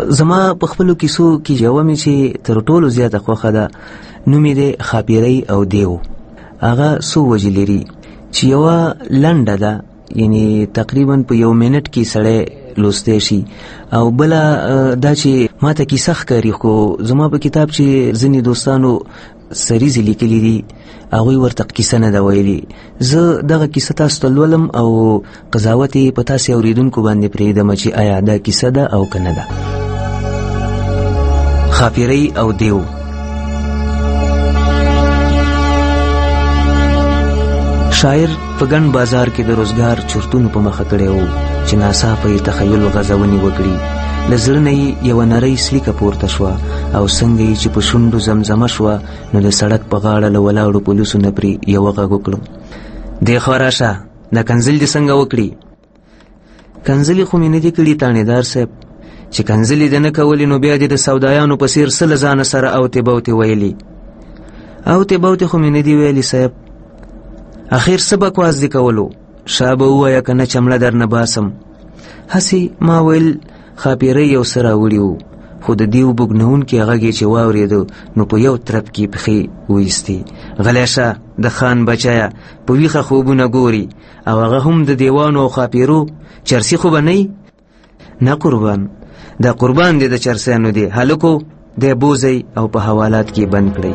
زما په خپلو کیسو کې یوه مې چې تر ټولو زیاته خوښه ده نوم یې دی ښاپیرۍ او دیو. هغه څو وجې لري چې یوه لنډه ده، یعنی تقریبا په 1 منټ کې سړی لوستی شي، او بله دا چې ما ته کیسه ښکاري، خو زما په کتاب چې ځینې دوستانو سریزې لیکلي دي هغوی ورته کیسه نه ده ویلي. زه دغه کیسه تاسو ته لولم او قضاوت یې په تاسې اورېدونکو باندې پرېږدم چې آیا دا کیسه ده او که نه ده. ښاپیرۍ او دیو. شاعر په ګڼ بازار کې د روزګار چورتونو په مخه کړی و چې ناڅاپه یې تخیل غځونې وکړي. له زړه نه یې یوه نرۍ سلیکه پورته شوه او څنګه یې چې په شونډو زمزمه شوه نو د سړک په غاړه له ولاړو پولیسو نه پرې یوه غږ وکړو: دې خوا راشه، دا کنځل دې څنګه وکړي؟ کنځلې خو مې نه دي کړي تانیدار صاحب، چې کنځلې دې نه کولې نو بیا دې د سودایانو په څېر څه له ځانه سره اوتې بوتې ویلي. اوتې بوتې خو مې نه دي ویلي صاحب، اخیر څه بکواس دې کولو؟ شا به ووایه که نه چمړه در نه باسم. هسې ما ویل ښاپیرۍ یو څه راوړي وو، خو د دیو بوږنونکي غږ یې چې واورېده نو په یو ترپ کې پښې وایستې. غلی شه د خان بچیه، په ویښه خوبونه ګوري، او هغه هم د دیوانو او ښاپیرو چرسي خو به نه نه قربان، دا قربان دی د چرسیانو دی. هلکو دی بوځئ او په حوالات کې بند کړئ.